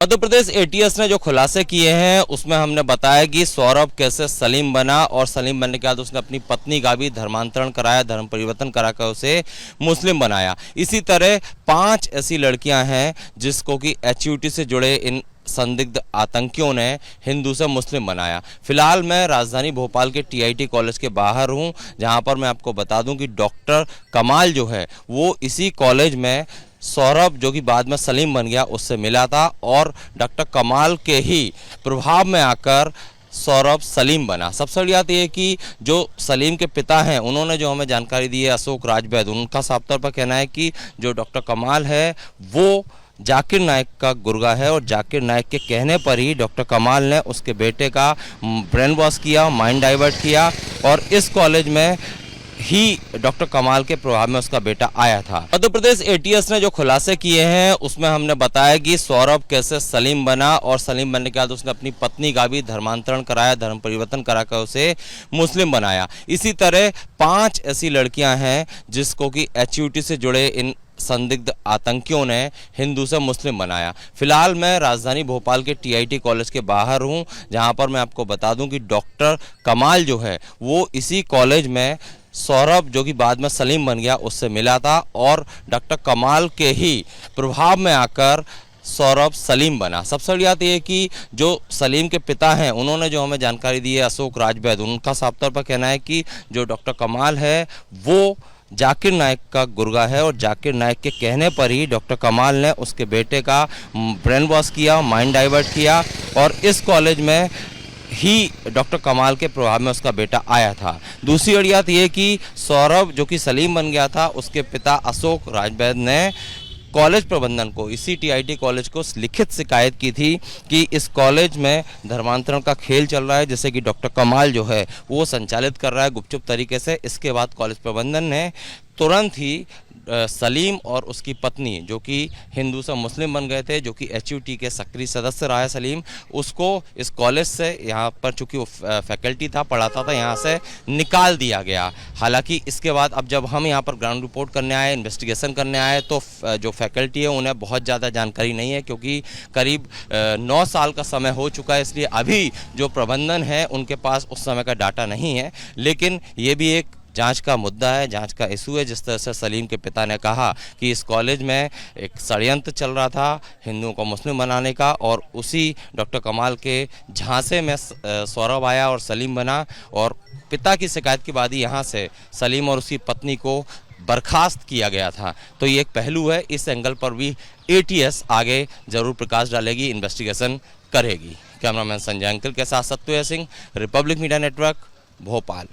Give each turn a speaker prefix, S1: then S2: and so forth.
S1: Madhya Pradesh ATS ने जो खुलासे किए हैं उसमें हमने बताया कि सौरभ कैसे सलीम बना और सलीम बनने के बाद उसने अपनी पत्नी का भी धर्मांतरण कराया, धर्म परिवर्तन कराकर उसे मुस्लिम बनाया। इसी तरह 5 ऐसी लड़कियां हैं जिसको कि एचयूटी से जुड़े इन संदिग्ध आतंकियों ने हिंदू से मुस्लिम बनाया। फिलहाल मैं राजधानी भोपाल के टीआईटी कॉलेज के बाहर हूं, जहां पर मैं आपको बता दूं कि डॉक्टर कमाल जो है वो इसी कॉलेज में सौरभ जो कि बाद में सलीम बन गया उससे मिला था और डॉक्टर कमाल के ही प्रभाव में आकर सौरभ सलीम बना। सबसे बड़ी बात यह है कि जो सलीम के पिता हैं उन्होंने जो हमें जानकारी दी है, अशोक राजवैद, उनका साफ तौर पर कहना है कि जो डॉक्टर कमाल है वो जाकिर नाइक का गुर्गा है और जाकिर नाइक के कहने पर ही डॉक्टर कमाल ने उसके बेटे का ब्रेन वॉश किया, माइंड डाइवर्ट किया और इस कॉलेज में ही डॉक्टर कमाल के प्रभाव में उसका बेटा आया था। मध्य प्रदेश एटीएस ने जो खुलासे किए हैं उसमें हमने बताया कि सौरभ कैसे सलीम बना और सलीम बनने के बाद उसने अपनी पत्नी का भी धर्मांतरण कराया, धर्म परिवर्तन कराकर उसे मुस्लिम बनाया। इसी तरह 5 ऐसी लड़कियां हैं जिसको कि एचयूटी से जुड़े इन संदिग्ध आतंकियों ने हिंदू से मुस्लिम बनाया। फिलहाल मैं राजधानी भोपाल के टीआईटी कॉलेज के बाहर हूं, जहां पर मैं आपको बता दूं कि डॉक्टर कमाल जो है वो इसी कॉलेज में सौरभ जो कि बाद में सलीम बन गया उससे मिला था और डॉक्टर कमाल के ही प्रभाव में आकर सौरभ सलीम बना। सबसे बड़ी बात यह है कि जो सलीम के पिता हैं उन्होंने जो हमें जानकारी दी है, अशोक राजवैद, उनका साफ तौर पर कहना है कि जो डॉक्टर कमाल है वो जाकिर नाइक का गुर्गा है और जाकिर नाइक के कहने पर ही डॉक्टर कमाल ने उसके बेटे का ब्रेन वॉश किया, माइंड डाइवर्ट किया और इस कॉलेज में ही डॉक्टर कमाल के प्रभाव में उसका बेटा आया था। दूसरी बड़ी बात यह कि सौरभ जो कि सलीम बन गया था, उसके पिता अशोक राजवैद ने कॉलेज प्रबंधन को, इसी टीआईटी कॉलेज को लिखित शिकायत की थी कि इस कॉलेज में धर्मांतरण का खेल चल रहा है, जैसे कि डॉक्टर कमाल जो है वो संचालित कर रहा है गुपचुप तरीके से। इसके बाद कॉलेज प्रबंधन ने तुरंत ही सलीम और उसकी पत्नी जो कि हिंदू से मुस्लिम बन गए थे, जो कि एचयूटी के सक्रिय सदस्य रहा है सलीम, उसको इस कॉलेज से, यहाँ पर चूँकि वो फैकल्टी था, पढ़ाता था, यहाँ से निकाल दिया गया। हालांकि इसके बाद अब जब हम यहाँ पर ग्राउंड रिपोर्ट करने आए, इन्वेस्टिगेशन करने आए, तो जो फैकल्टी है उन्हें बहुत ज़्यादा जानकारी नहीं है, क्योंकि करीब 9 साल का समय हो चुका है, इसलिए अभी जो प्रबंधन है उनके पास उस समय का डाटा नहीं है। लेकिन ये भी एक जांच का मुद्दा है, जांच का इशू है। जिस तरह से सलीम के पिता ने कहा कि इस कॉलेज में एक षड्यंत्र चल रहा था हिंदुओं को मुस्लिम बनाने का और उसी डॉक्टर कमाल के झांसे में सौरभ आया और सलीम बना और पिता की शिकायत के बाद ही यहाँ से सलीम और उसकी पत्नी को बर्खास्त किया गया था। तो ये एक पहलू है, इस एंगल पर भी एटीएस आगे जरूर प्रकाश डालेगी, इन्वेस्टिगेशन करेगी। कैमरामैन संजय अंकल के साथ सत्य Singh, Republic media network, Bhopal.